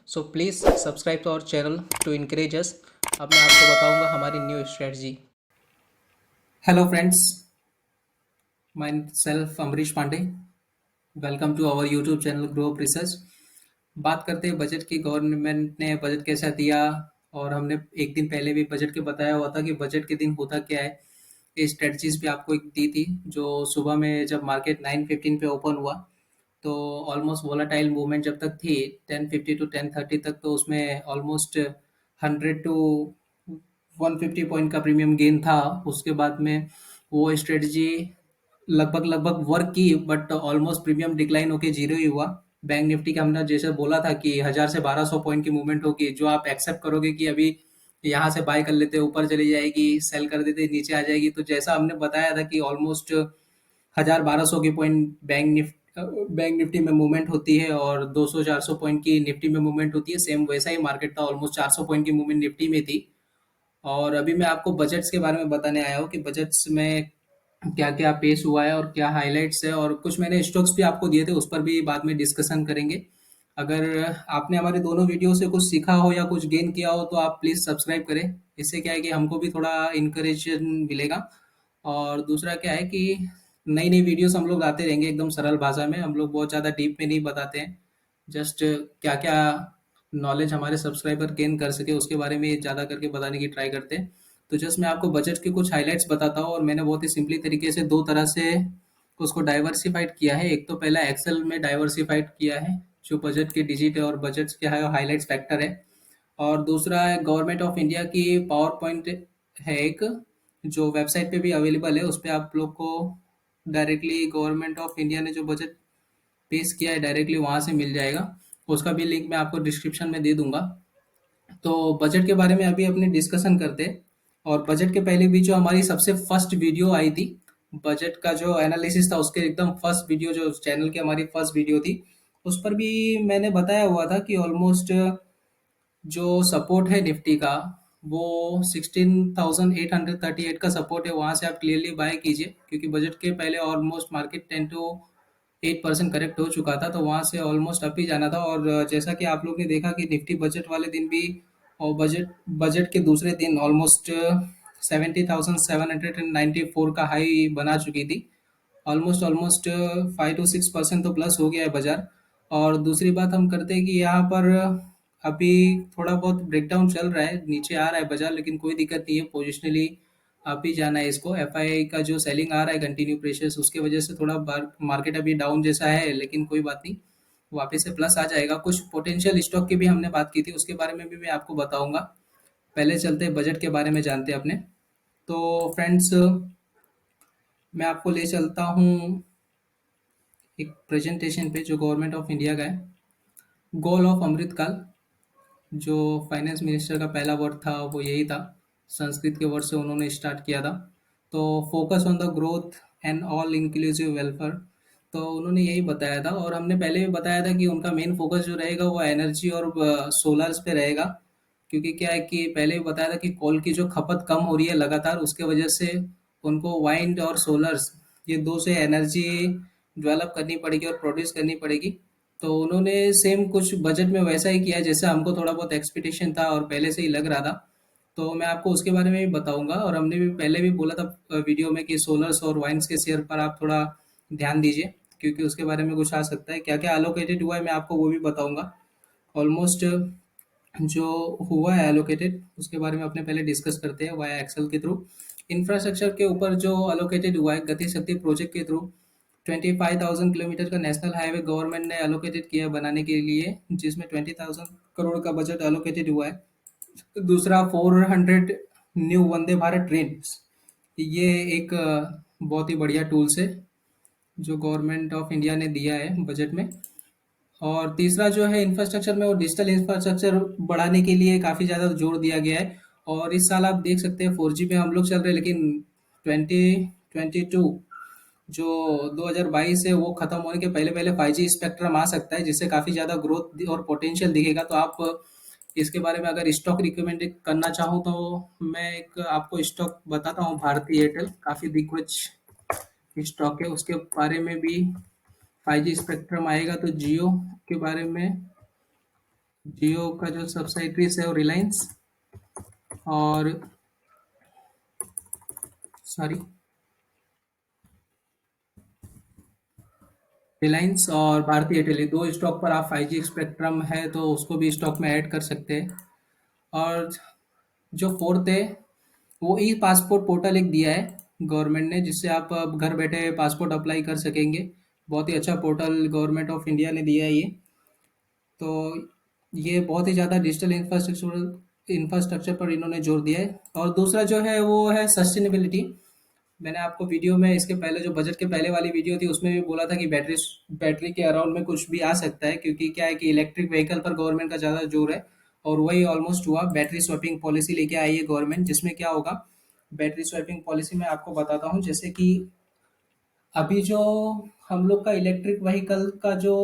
So please subscribe to our channel to encourage us. अब मैं आपको बताऊंगा हमारी new strategy. Hello friends, myself Amrish Pandey. Welcome to our YouTube channel grow up research. बात करते हैं बजट की। गवर्नमेंट ने बजट कैसा दिया, और हमने एक दिन पहले भी बजट के बताया हुआ था कि बजट के दिन होता क्या है। ये स्ट्रेटजीज भी आपको एक दी थी, जो सुबह में जब मार्केट 9:15 पे ओपन हुआ तो ऑलमोस्ट वोलाटाइल मूवमेंट जब तक थी 10:50 टू 10:30 तक, तो उसमें ऑलमोस्ट 100 टू 150 पॉइंट का प्रीमियम गेन था। उसके बाद में वो स्ट्रेटजी लगभग लगभग वर्क की, बट ऑलमोस्ट प्रीमियम डिक्लाइन होके जीरो ही हुआ। बैंक निफ्टी का हमने जैसे बोला था कि 1000 से 1200 पॉइंट की मूवमेंट होगी, जो आप एक्सेप्ट करोगे कि अभी यहाँ से बाय कर लेते ऊपर चली जाएगी, सेल कर देते नीचे आ जाएगी। तो जैसा हमने बताया था कि ऑलमोस्ट 1000-1200 की पॉइंट बैंक निफ्टी में मूवमेंट होती है, और 200-400 पॉइंट की निफ्टी में मूवमेंट होती है। सेम वैसा ही मार्केट था, ऑलमोस्ट 400 पॉइंट की मूवमेंट निफ्टी में थी। और अभी मैं आपको बजट्स के बारे में बताने आया हूँ कि बजट्स में क्या क्या पेश हुआ है और क्या हाइलाइट्स है, और कुछ मैंने स्टॉक्स भी आपको दिए थे, उस पर भी बाद में डिस्कशन करेंगे। अगर आपने हमारे दोनों वीडियो से कुछ सीखा हो या कुछ गेन किया हो तो आप प्लीज़ सब्सक्राइब करें। इससे क्या है कि हमको भी थोड़ा इंकरेजन मिलेगा। और दूसरा क्या है कि नई नई वीडियोस हम लोग आते रहेंगे एकदम सरल भाषा में। हम लोग बहुत ज़्यादा डीप में नहीं बताते हैं, जस्ट क्या क्या नॉलेज हमारे सब्सक्राइबर गेन कर सके उसके बारे में ज़्यादा करके बताने की ट्राई करते हैं। तो जस्ट मैं आपको बजट के कुछ हाइलाइट्स बताता हूँ, और मैंने बहुत ही सिंपली तरीके से दो तरह से उसको डाइवर्सिफाइड किया है। एक तो पहला एक्सेल में डाइवर्सिफाइड किया है, जो बजट के डिजिट है और बजट के हाइलाइट्स फैक्टर है। और दूसरा है गवर्नमेंट ऑफ इंडिया की पावर पॉइंट है एक, जो वेबसाइट पे भी अवेलेबल है। उस पे आप लोग को डायरेक्टली गवर्नमेंट ऑफ इंडिया ने जो बजट पेश किया है डायरेक्टली वहाँ से मिल जाएगा। उसका भी लिंक मैं आपको डिस्क्रिप्शन में दे दूंगा। तो बजट के बारे में अभी अपने डिस्कशन करते हैं। और बजट के पहले भी जो हमारी सबसे फर्स्ट वीडियो आई थी, बजट का जो एनालिसिस था उसके एकदम फर्स्ट वीडियो, जो चैनल की हमारी फर्स्ट वीडियो थी, उस पर भी मैंने बताया हुआ था कि ऑलमोस्ट जो सपोर्ट है निफ्टी का, वो 16,838 का सपोर्ट है। वहां से आप क्लियरली बाय कीजिए, क्योंकि बजट के पहले ऑलमोस्ट मार्केट 10 to 8% करेक्ट हो चुका था, तो वहां से ऑलमोस्ट अप ही जाना था। और जैसा कि आप लोग ने देखा कि निफ्टी बजट वाले दिन भी, और बजट बजट के दूसरे दिन ऑलमोस्ट 70,794 का हाई बना चुकी थी। ऑलमोस्ट ऑलमोस्ट 5 to 6% तो प्लस हो गया है बाजार। और दूसरी बात हम करते हैं कि यहाँ पर अभी थोड़ा बहुत ब्रेकडाउन चल रहा है, नीचे आ रहा है बाजार, लेकिन कोई दिक्कत नहीं है। पोजिशनली आप ही जाना है इसको। एफ आई आई का जो सेलिंग आ रहा है कंटिन्यू प्रेशर्स, उसके वजह से थोड़ा मार्केट अभी डाउन जैसा है, लेकिन कोई बात नहीं, वापस से प्लस आ जाएगा। कुछ पोटेंशियल स्टॉक की भी हमने बात की थी, उसके बारे में भी मैं आपको बताऊंगा। पहले चलते हैं बजट के बारे में जानते हैं अपने। तो फ्रेंड्स, मैं आपको ले चलता हूँ एक प्रेजेंटेशन पे जो गवर्नमेंट ऑफ इंडिया का है। गोल ऑफ अमृतकाल, जो फाइनेंस मिनिस्टर का पहला वर्ड था वो यही था। संस्कृत के वर्ड से उन्होंने स्टार्ट किया था। तो focus on the growth and all inclusive welfare, तो उन्होंने यही बताया था। और हमने पहले भी बताया था कि उनका मेन फोकस जो रहेगा वो एनर्जी और सोलर्स पे रहेगा। क्योंकि क्या है कि पहले भी बताया था कि कोल की जो खपत कम हो रही है लगातार, उसके वजह से उनको वाइंड और सोलर्स, ये दो से एनर्जी डेवलप करनी पड़ेगी और प्रोड्यूस करनी पड़ेगी। तो उन्होंने सेम कुछ बजट में वैसा ही किया जैसा हमको थोड़ा बहुत एक्सपेक्टेशन था और पहले से ही लग रहा था। तो मैं आपको उसके बारे में भी बताऊंगा। और हमने भी पहले भी बोला था वीडियो में कि सोलर्स और वाइन्स के शेयर पर आप थोड़ा ध्यान दीजिए, क्योंकि उसके बारे में कुछ आ सकता है। क्या क्या अलोकेटेड हुआ है मैं आपको वो भी बताऊंगा। ऑलमोस्ट जो हुआ है एलोकेटेड, उसके बारे में अपने पहले डिस्कस करते हैं वाया एक्सेल के थ्रू। इंफ्रास्ट्रक्चर के ऊपर जो अलोकेटेड हुआ है गति शक्ति प्रोजेक्ट के थ्रू, 25,000 किलोमीटर का नेशनल हाईवे गवर्नमेंट ने एलोकेटेड किया है बनाने के लिए, जिसमें 20,000 करोड़ का बजट एलोकेटेड हुआ है। दूसरा, 400 न्यू वंदे भारत ट्रेन, ये एक बहुत ही बढ़िया टूल्स है जो गवर्नमेंट ऑफ इंडिया ने दिया है बजट में। और तीसरा जो है इंफ्रास्ट्रक्चर में, वो डिजिटल इंफ्रास्ट्रक्चर बढ़ाने के लिए काफ़ी ज़्यादा जोर दिया गया है। और इस साल आप देख सकते हैं 4G पे हम लोग चल रहे हैं, लेकिन 2022 जो 2022 है वो खत्म होने के पहले पहले 5G स्पेक्ट्रम आ सकता है, जिससे काफ़ी ज़्यादा ग्रोथ और पोटेंशियल दिखेगा। तो आप इसके बारे में अगर स्टॉक रिकमेंड करना चाहूँ तो मैं एक आपको स्टॉक बताता हूँ, भारती एयरटेल, काफ़ी दिग्गज स्टॉक है। उसके बारे में भी 5G स्पेक्ट्रम आएगा तो जियो के बारे में जियो का जो सब्सिडीज है वो रिलायंस और सॉरी रिलायंस और भारती एयरटेल, ये दो स्टॉक पर आप 5G स्पेक्ट्रम है तो उसको भी स्टॉक में ऐड कर सकते हैं। और जो फोर्थ है, वो ई पासपोर्ट पोर्टल एक दिया है गवर्नमेंट ने, जिससे आप अब घर बैठे पासपोर्ट अप्लाई कर सकेंगे। बहुत ही अच्छा पोर्टल गवर्नमेंट ऑफ इंडिया ने दिया है ये। तो ये बहुत ही ज़्यादा डिजिटल इंफ्रास्ट्रक्चर इंफ्रास्ट्रक्चर पर इन्होंने जोर दिया है। और दूसरा जो है वो है सस्टेनेबिलिटी। मैंने आपको वीडियो में इसके पहले जो बजट के पहले वाली वीडियो थी उसमें भी बोला था कि बैटरी बैटरी के अराउंड में कुछ भी आ सकता है, क्योंकि क्या है कि इलेक्ट्रिक व्हीकल पर गवर्नमेंट का ज़्यादा जोर है। और वही ऑलमोस्ट हुआ, बैटरी स्वैपिंग पॉलिसी लेके आई है गवर्नमेंट, जिसमें क्या होगा। बैटरी स्वैपिंग पॉलिसी में आपको बताता हूँ, जैसे कि अभी जो हम लोग का इलेक्ट्रिक व्हीकल का जो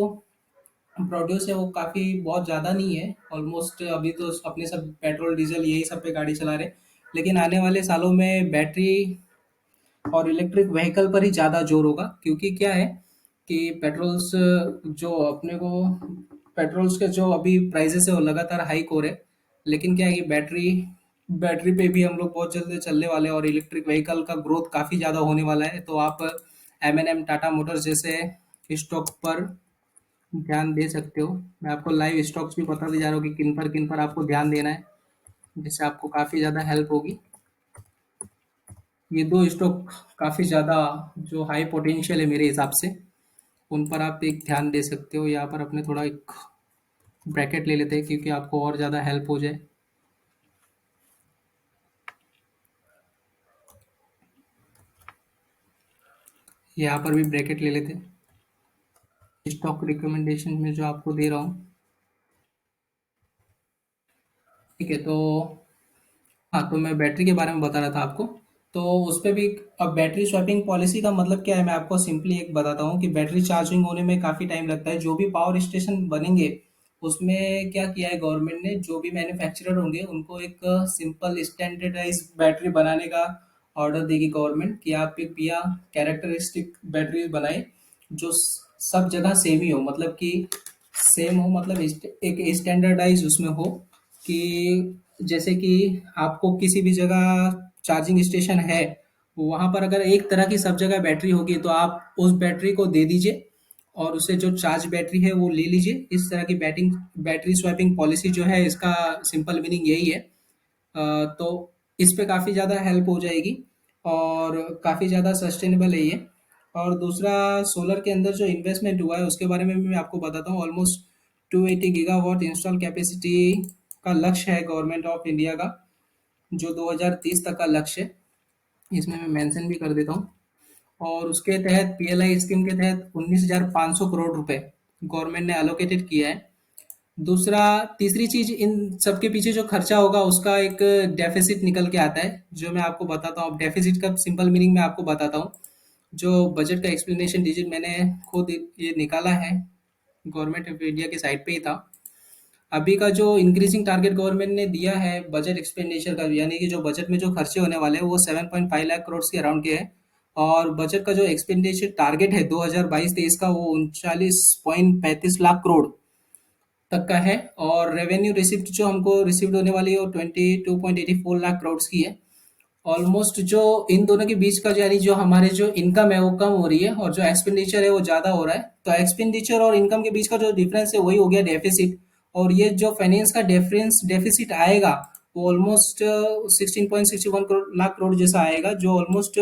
प्रोड्यूस है वो काफ़ी बहुत ज़्यादा नहीं है। ऑलमोस्ट अभी तो अपने सब पेट्रोल डीजल यही सब पे गाड़ी चला रहे, लेकिन आने वाले सालों में बैटरी और इलेक्ट्रिक व्हीकल पर ही ज़्यादा जोर होगा, क्योंकि क्या है कि पेट्रोल्स जो अपने को पेट्रोल्स के जो अभी प्राइसेस है वो लगातार हाइक हो रहे। लेकिन क्या है कि बैटरी बैटरी पे भी हम लोग बहुत जल्दी चलने वाले हैं और इलेक्ट्रिक व्हीकल का ग्रोथ काफ़ी ज़्यादा होने वाला है। तो आप M&M टाटा मोटर्स जैसे स्टॉक पर ध्यान दे सकते हो। मैं आपको लाइव स्टॉक्स भी बताते जा रहा हूँ कि किन पर आपको ध्यान देना है, जिससे आपको काफ़ी ज़्यादा हेल्प होगी। ये दो स्टॉक काफ़ी ज़्यादा जो हाई पोटेंशियल है मेरे हिसाब से, उन पर आप एक ध्यान दे सकते हो। यहाँ पर अपने थोड़ा एक ब्रैकेट ले लेते हैं, क्योंकि आपको और ज़्यादा हेल्प हो जाए। यहाँ पर भी ब्रैकेट ले लेते हैं स्टॉक रिकमेंडेशन में जो आपको दे रहा हूँ। ठीक है, तो हाँ, तो मैं बैटरी के बारे में बता रहा था आपको। तो उस पे भी अब बैटरी स्वैपिंग पॉलिसी का मतलब क्या है, मैं आपको सिंपली एक बताता हूँ कि बैटरी चार्जिंग होने में काफ़ी टाइम लगता है। जो भी पावर स्टेशन बनेंगे उसमें क्या किया है गवर्नमेंट ने, जो भी मैन्युफैक्चरर होंगे उनको एक सिंपल स्टैंडर्डाइज बैटरी बनाने का ऑर्डर देगी गवर्नमेंट कि आप एक भैया कैरेक्टरिस्टिक बैटरी बनाए जो सब जगह सेम ही हो, मतलब कि सेम हो, मतलब एक स्टैंडर्डाइज उसमें हो कि जैसे कि आपको किसी भी जगह चार्जिंग स्टेशन है, वहां पर अगर एक तरह की सब जगह बैटरी होगी तो आप उस बैटरी को दे दीजिए और उसे जो चार्ज बैटरी है वो ले लीजिए। इस तरह की बैटरी स्वैपिंग पॉलिसी जो है, इसका सिंपल मीनिंग यही है। तो इस पे काफ़ी ज़्यादा हेल्प हो जाएगी और काफ़ी ज़्यादा सस्टेनेबल है ये। और दूसरा, सोलर के अंदर जो इन्वेस्टमेंट हुआ है उसके बारे में भी मैं आपको बताता हूँ। ऑलमोस्ट 280 गीगावाट इंस्टॉल कैपेसिटी का लक्ष्य है गवर्नमेंट ऑफ इंडिया का, जो 2030 तक का लक्ष्य है। इसमें मैं मेंशन भी कर देता हूँ। और उसके तहत PLI स्कीम के तहत 19,500 करोड़ रुपए गवर्नमेंट ने एलोकेटेड किया है। दूसरा, तीसरी चीज, इन सबके पीछे जो खर्चा होगा उसका एक डेफिसिट निकल के आता है, जो मैं आपको बताता हूँ। अब डेफिसिट का सिंपल मीनिंग मैं आपको बताता हूँ। जो बजट का एक्सप्लेनेशन डिजिट मैंने खुद ये निकाला है, गवर्नमेंट ऑफ इंडिया की साइट पे ही था। अभी का जो इंक्रीजिंग टारगेट गवर्नमेंट ने दिया है बजट एक्सपेंडिचर का, यानी कि जो बजट में जो खर्चे होने वाले हैं वो 7.5 लाख करोड़ के अराउंड के है। और बजट का जो एक्सपेंडिचर टारगेट है 2022-23 का, वो 39.35 लाख करोड़ तक का है। और रेवेन्यू रिसिप्ट जो हमको रिसीव्ड होने वाली है वो 22.84 लाख करोड़ की है। ऑलमोस्ट जो इन दोनों के बीच का, यानी जो हमारे जो इनकम है वो कम हो रही है और जो एक्सपेंडिचर है वो ज़्यादा हो रहा है। तो एक्सपेंडिचर और इनकम के बीच का जो डिफरेंस है वही हो गया डेफिसिट। और ये जो फाइनेंस का डिफरेंस डेफिसिट आएगा वो ऑलमोस्ट 16.61 लाख करोड़ जैसा आएगा, जो ऑलमोस्ट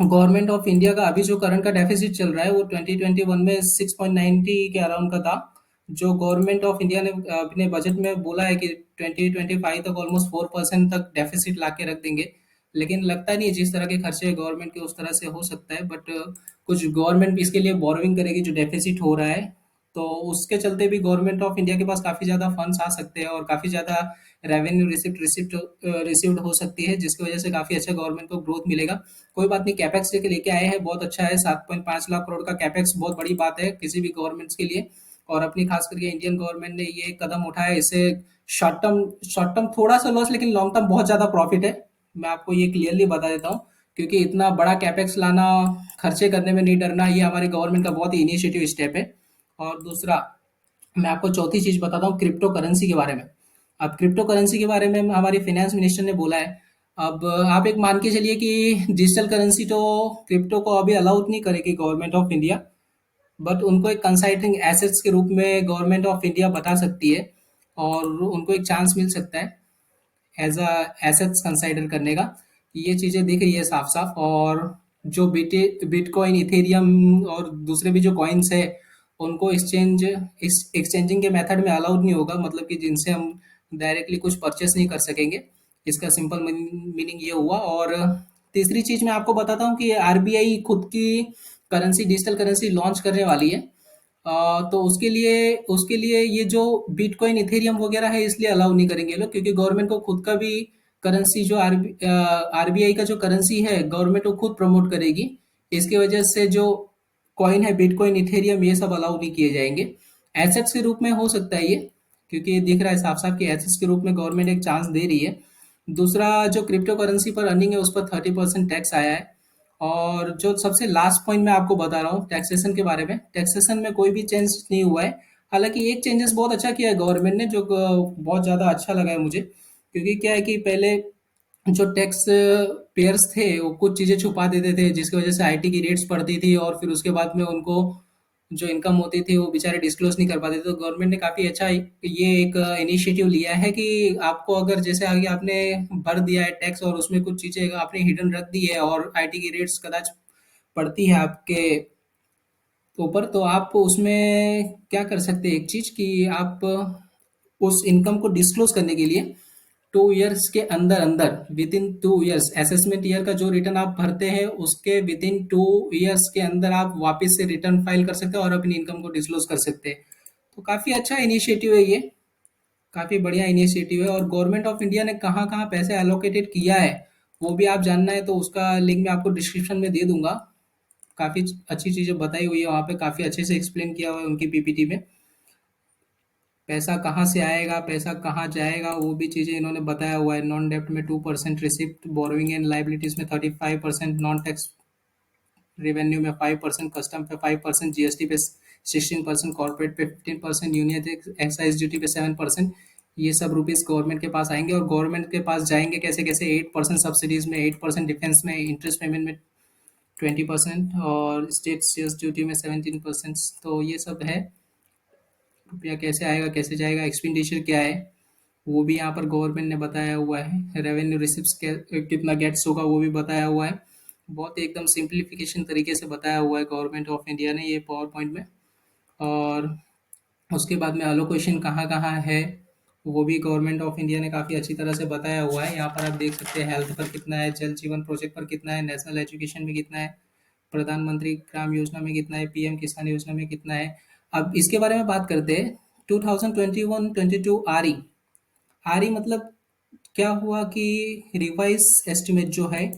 गवर्नमेंट ऑफ इंडिया का अभी जो करंट का डेफिसिट चल रहा है वो 2021 में 6.90 के अराउंड का था। जो गवर्नमेंट ऑफ इंडिया ने अपने बजट में बोला है कि 2025 तक ऑलमोस्ट 4% तक डेफिसिट ला के रख देंगे। लेकिन लगता नहीं है, जिस तरह के खर्चे गवर्नमेंट के उस तरह से हो सकता है, बट कुछ गवर्नमेंट भी इसके लिए बोरोविंग करेगी जो डेफिसिट हो रहा है। तो उसके चलते भी गवर्नमेंट ऑफ इंडिया के पास काफ़ी ज़्यादा फंड्स आ सकते हैं और काफ़ी ज़्यादा रेवेन्यू रिसिप्ट रिसिप्ट रिसीव्ड हो सकती है, जिसकी वजह से काफ़ी अच्छा गवर्नमेंट को ग्रोथ मिलेगा। कोई बात नहीं, कैपेक्स लेके लेके आए हैं, बहुत अच्छा है। 7.5 लाख करोड़ का कैपेक्स बहुत बड़ी बात है किसी भी गवर्नमेंट्स के लिए। और अपनी खास करके इंडियन गवर्नमेंट ने ये कदम उठाया है, इससे शॉर्ट टर्म थोड़ा सा लॉस, लेकिन लॉन्ग टर्म बहुत ज़्यादा प्रॉफिट है। मैं आपको ये क्लियरली बता देता हूँ, क्योंकि इतना बड़ा कैपेक्स लाना, खर्चे करने में नहीं डरना, ये हमारी गवर्नमेंट का बहुत ही इनिशिएटिव स्टेप है। और दूसरा, मैं आपको चौथी चीज़ बताता हूँ क्रिप्टो करेंसी के बारे में। अब क्रिप्टो करेंसी के बारे में हमारी फाइनेंस मिनिस्टर ने बोला है। अब आप एक मान के चलिए कि डिजिटल करेंसी तो क्रिप्टो को अभी अलाउड नहीं करेगी गवर्नमेंट ऑफ इंडिया, बट उनको एक कंसाइटिंग एसेट्स के रूप में गवर्नमेंट ऑफ इंडिया बता सकती है और उनको एक चांस मिल सकता है एज अ एसेट्स कंसाइडर करने का। ये चीज़ें दिख रही है साफ साफ। और जो बिटकॉइन इथेरियम और दूसरे भी जो कॉइन्स है उनको एक्सचेंजिंग के मेथड में अलाउड नहीं होगा, मतलब कि जिनसे हम डायरेक्टली कुछ परचेस नहीं कर सकेंगे। इसका सिंपल मीनिंग ये हुआ। और तीसरी चीज मैं आपको बताता हूँ कि आरबीआई खुद की करेंसी डिजिटल करेंसी लॉन्च करने वाली है। तो उसके लिए ये जो बिटकॉइन इथेरियम वगैरह है इसलिए अलाउ नहीं करेंगे ये लोग, क्योंकि गवर्नमेंट को खुद का भी करेंसी जो आरबीआई का जो करेंसी है गवर्नमेंट वो खुद प्रमोट करेगी। इसकी वजह से जो कॉइन है बिटकॉइन इथेरियम ये सब अलाउ नहीं किए जाएंगे। एसेट्स के रूप में हो सकता है ये, क्योंकि ये दिख रहा है साफ साफ कि एसेट्स के रूप में गवर्नमेंट एक चांस दे रही है। दूसरा, जो क्रिप्टो करेंसी पर अर्निंग है उस पर 30% टैक्स आया है। और जो सबसे लास्ट पॉइंट मैं आपको बता रहा हूँ टैक्सेशन के बारे में, टैक्सेशन में कोई भी चेंज नहीं हुआ है। हालांकि एक चेंजेस बहुत अच्छा किया है गवर्नमेंट ने, जो बहुत ज़्यादा अच्छा लगा है मुझे, क्योंकि क्या है कि पहले जो टैक्स पेयर्स थे वो कुछ चीज़ें छुपा देते थे जिसकी वजह से आईटी की रेट्स बढ़ती थी और फिर उसके बाद में उनको जो इनकम होती थी वो बेचारे डिस्क्लोज नहीं कर पाते थे। तो गवर्नमेंट ने काफ़ी अच्छा ये एक इनिशिएटिव लिया है कि आपको अगर जैसे आगे आपने भर दिया है टैक्स और उसमें कुछ चीज़ें आपने हिडन रख दी है और आईटी की रेट्स कदाच पड़ती है आपके ऊपर, तो आप उसमें क्या कर सकते हैं एक चीज़ कि आप उस इनकम को डिस्क्लोज करने के लिए 2 ईयर्स के अंदर अंदर with in 2 years assessment year का जो रिटर्न आप भरते हैं उसके विद इन 2 ईयर्स के अंदर आप वापस से रिटर्न फाइल कर सकते हैं और अपनी इनकम को डिस्क्लोज कर सकते हैं। तो काफ़ी अच्छा इनिशिएटिव है ये, काफ़ी बढ़िया इनिशिएटिव है। और गवर्नमेंट ऑफ इंडिया ने कहाँ कहाँ पैसे एलोकेटेड किया है वो भी आप जानना है तो उसका लिंक मैं आपको डिस्क्रिप्शन में दे दूंगा। काफ़ी अच्छी चीज़ें बताई हुई है वहाँ पे, काफ़ी अच्छे से एक्सप्लेन किया हुआ है उनकी पीपीटी में। पैसा कहाँ से आएगा, पैसा कहाँ जाएगा, वो भी चीज़ें इन्होंने बताया हुआ है। नॉन डेप्ट में 2% रिसिप्ट, बोरोइंग एंड लाइबिलिटीज में 35%, नॉन टैक्स रेवेन्यू में 5%, कस्टम पे 5%, जीएसटी पे 16%, कॉर्पोरेट पे 15%, यूनियन एक्साइज ड्यूटी पे 7%। ये सब रुपीज गवर्नमेंट के पास आएंगे और गवर्नमेंट के पास जाएंगे कैसे कैसे, 8% सब्सिडीज में, 8% डिफेंस में, इंटरेस्ट पेमेंट में 20% और स्टेट सेल्स ड्यूटी में 17%। तो ये सब है। रुपया कैसे आएगा कैसे जाएगा, एक्सपेंडिचर क्या है, वो भी यहाँ पर गवर्नमेंट ने बताया हुआ है। रेवेन्यू रिसिप्ट कितना गेट्स होगा वो भी बताया हुआ है। बहुत ही एकदम सिंप्लीफिकेशन तरीके से बताया हुआ है गवर्नमेंट ऑफ इंडिया ने ये पावर पॉइंट में। और उसके बाद में अलोकेशन कहाँ कहाँ है वो भी गवर्नमेंट ऑफ इंडिया ने काफ़ी अच्छी तरह से बताया हुआ है। यहाँ पर आप देख सकते हैं हेल्थ पर कितना है, जल जीवन प्रोजेक्ट पर कितना है, नेशनल एजुकेशन में कितना है, प्रधानमंत्री ग्राम योजना में कितना है, पीएम किसान योजना में कितना है। अब इसके बारे में बात करते हैं। 2021-22 आरई, आरई मतलब क्या हुआ कि रिवाइज एस्टिमेट जो है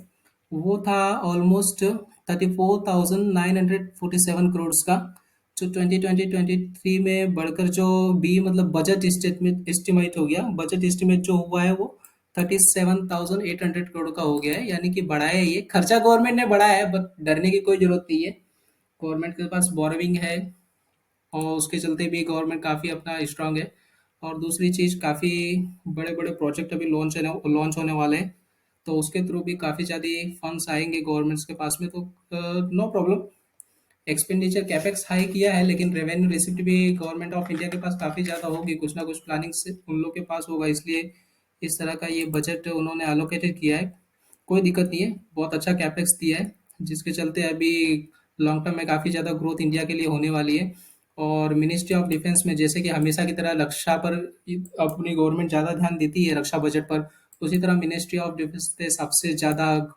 वो था ऑलमोस्ट 34,947 करोड़ का, जो 2020-23 में बढ़कर जो बी मतलब बजट एस्टिमेट एस्टिमेट हो गया, बजट एस्टिमेट जो हुआ है वो 37,800 करोड़ का हो गया है। यानी कि बढ़ाया है, ये खर्चा गवर्नमेंट ने बढ़ाया है, बट डरने की कोई जरूरत नहीं है। गवर्नमेंट के पास बोरोविंग है और उसके चलते भी गवर्नमेंट काफ़ी अपना स्ट्रांग है। और दूसरी चीज़, काफ़ी बड़े बड़े प्रोजेक्ट अभी लॉन्च होने वाले हैं, तो उसके थ्रू भी काफ़ी ज़्यादा फंड्स आएंगे गवर्नमेंट्स के पास में। तो no problem, expenditure capex high किया है लेकिन रेवेन्यू रिसिप्ट भी गवर्नमेंट ऑफ इंडिया के पास काफ़ी ज़्यादा होगी, कुछ ना कुछ प्लानिंग से उन लोग के पास होगा, इसलिए इस तरह का ये बजट उन्होंने अलोकेटेड किया है। कोई दिक्कत नहीं है, बहुत अच्छा कैपेक्स दिया है जिसके चलते अभी लॉन्ग टर्म में काफ़ी ज़्यादा ग्रोथ इंडिया के लिए होने वाली है। और मिनिस्ट्री ऑफ डिफेंस में जैसे कि हमेशा की तरह रक्षा पर अपनी गवर्नमेंट ज़्यादा ध्यान देती है रक्षा बजट पर, उसी तरह मिनिस्ट्री ऑफ डिफेंस पे सबसे ज़्यादा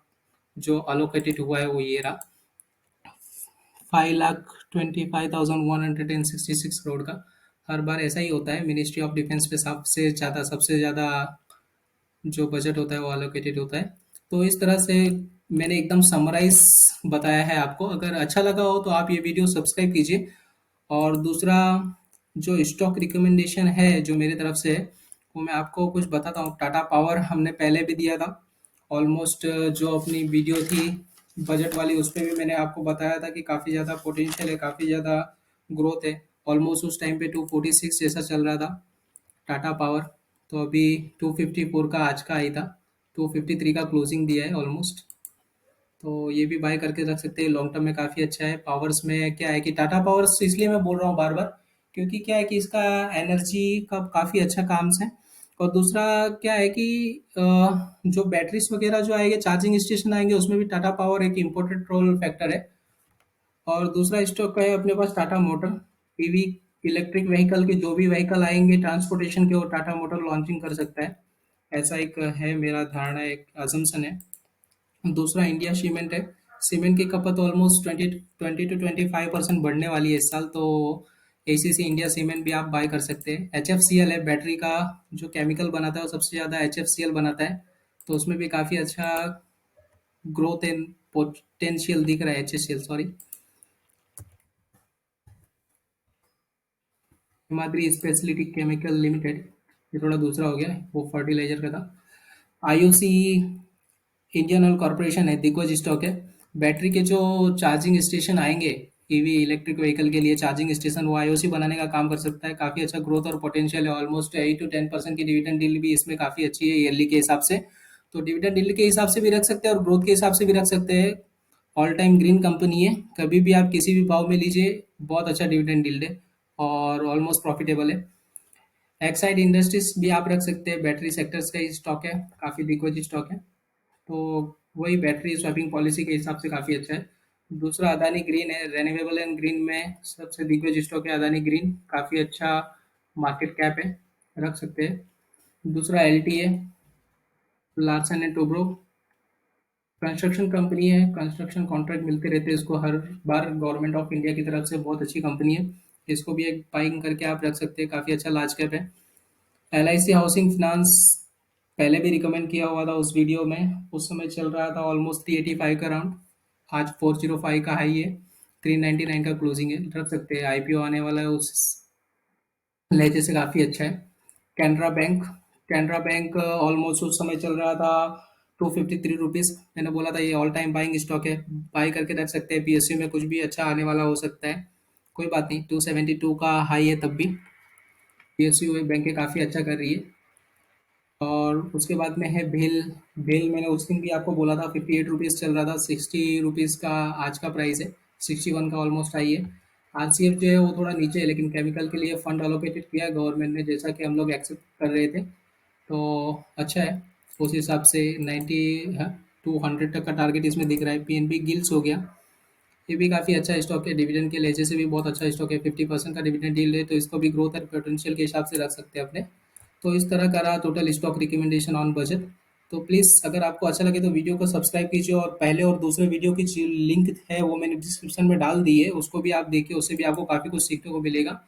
जो अलोकेटेड हुआ है वो ये रहा, 5,25,166 करोड़ का। हर बार ऐसा ही होता है, मिनिस्ट्री ऑफ डिफेंस पे सबसे ज़्यादा जो बजट होता है वो अलोकेटेड होता है। तो इस तरह से मैंने एकदम समराइज बताया है आपको। अगर अच्छा लगा हो तो आप ये वीडियो सब्सक्राइब कीजिए। और दूसरा, जो स्टॉक रिकमेंडेशन है जो मेरी तरफ से है वो मैं आपको कुछ बताता हूँ। टाटा पावर हमने पहले भी दिया था ऑलमोस्ट, जो अपनी वीडियो थी बजट वाली उस पर भी मैंने आपको बताया था कि काफ़ी ज़्यादा पोटेंशियल है, काफ़ी ज़्यादा ग्रोथ है। ऑलमोस्ट उस टाइम पे 246 जैसा चल रहा था टाटा पावर। तो अभी 254 का आज का आई था, 253 का क्लोजिंग दिया है ऑलमोस्ट। तो ये भी बाय करके रख सकते हैं, लॉन्ग टर्म में काफ़ी अच्छा है। पावर्स में क्या है कि टाटा पावर्स इसलिए मैं बोल रहा हूँ बार बार, क्योंकि क्या है कि इसका एनर्जी का काफ़ी अच्छा काम है। और दूसरा क्या है कि जो बैटरीज वगैरह जो आएंगे, चार्जिंग स्टेशन आएंगे, उसमें भी टाटा पावर एक इम्पोर्टेंट रोल फैक्टर है। और दूसरा स्टॉक का है अपने पास Tata motor. EV, electric vehicle के जो भी व्हीकल आएंगे ट्रांसपोर्टेशन के, वो टाटा मोटर लॉन्चिंग कर सकता है। ऐसा एक है मेरा धारणा, एक अजम्पशन है। दूसरा इंडिया सीमेंट है। सीमेंट की खपत ऑलमोस्ट 20 to 25% बढ़ने वाली है इस साल। तो एसीसी इंडिया सीमेंट भी आप बाय कर सकते हैं। HFCL है बैटरी का, जो केमिकल बनाता है वो सबसे ज़्यादा HFCL बनाता है। तो उसमें भी काफ़ी अच्छा ग्रोथ एंड पोटेंशियल दिख रहा है, HCL sorry. Himadri speciality chemical limited, ये थोड़ा दूसरा हो गया, वो फर्टिलाइजर का था। IOC इंडियन ऑयल कॉर्पोरेशन है, दिग्गज स्टॉक है। बैटरी के जो चार्जिंग स्टेशन आएंगे, ईवी इलेक्ट्रिक व्हीकल के लिए चार्जिंग स्टेशन, वो IOC बनाने का काम कर सकता है। काफ़ी अच्छा ग्रोथ और पोटेंशियल है। ऑलमोस्ट 8 to 10% की डिविडेंड डील भी इसमें काफ़ी अच्छी है ईयरली के हिसाब से। तो डिविडेंड डील के हिसाब से भी रख सकते हैं और ग्रोथ के हिसाब से भी रख सकते हैं। ऑल टाइम ग्रीन कंपनी है, कभी भी आप किसी भी भाव में लीजिए, बहुत अच्छा डिविडेंड डील है और ऑलमोस्ट प्रॉफिटेबल है। एक्साइड इंडस्ट्रीज भी आप रख सकते हैं, बैटरी सेक्टर्स का ही स्टॉक है, काफ़ी दिग्गज स्टॉक है। तो वही बैटरी स्वैपिंग पॉलिसी के हिसाब से काफ़ी अच्छा है। दूसरा अदानी ग्रीन है, रेन्यूएबल एंड ग्रीन में सबसे दिग्गज स्टॉक है अदानी ग्रीन, काफ़ी अच्छा मार्केट कैप है, रख सकते हैं। दूसरा LT है, Larsen and Toubro, construction company है, कंस्ट्रक्शन कॉन्ट्रैक्ट मिलते रहते हैं इसको हर बार गवर्नमेंट ऑफ इंडिया की तरफ से, बहुत अच्छी कंपनी है। इसको भी एक बाइंग करके आप रख सकते हैं, काफ़ी अच्छा लार्ज कैप है। LIC हाउसिंग फाइनेंस, पहले भी रिकमेंड किया हुआ था उस वीडियो में, उस समय चल रहा था ऑलमोस्ट 385 का राउंड, आज 405 का हाई है, 399 का क्लोजिंग है, रख सकते हैं। IPO आने वाला है उस लहजे से, काफ़ी अच्छा है। Canara bank, Canara bank almost उस समय चल रहा था 253 रुपीज़। मैंने बोला था ये ऑल टाइम बाइंग स्टॉक है, बाई करके रख सकते हैं। PSU में कुछ भी अच्छा आने वाला हो सकता है, कोई बात नहीं। 272 का हाई है तब भी, PSU बैंक काफ़ी अच्छा कर रही है। और उसके बाद में है भेल। भेल मैंने उस दिन भी आपको बोला था 58 रुपीज़ चल रहा था, 60 रुपीज़ का आज का प्राइस है, 61 का ऑलमोस्ट आई है। RCF जो है वो थोड़ा नीचे है, लेकिन केमिकल के लिए फंड अलोकेटेड किया है गवर्नमेंट ने, जैसा कि हम लोग एक्सेप्ट कर रहे थे। तो अच्छा है उस हिसाब से। 90 है, 200 तक का टारगेट इसमें दिख रहा है। PNB गिल्स हो गया, ये भी काफ़ी अच्छा स्टॉक है, डिविडेंड के लहजे से भी बहुत अच्छा स्टॉक है। 50% का डिविडेंड डील है, तो इसको भी ग्रोथ और पोटेंशियल के हिसाब से रख सकते हैं अपने। तो इस तरह का रहा total stock recommendation on budget. तो प्लीज़ अगर आपको अच्छा लगे तो वीडियो को सब्सक्राइब कीजिए, और पहले और दूसरे वीडियो की जो लिंक है वो मैंने डिस्क्रिप्शन में डाल दी है, उसको भी आप देखिए, उससे भी आपको काफ़ी कुछ सीखने को मिलेगा।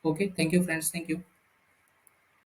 Okay, thank you friends, thank you.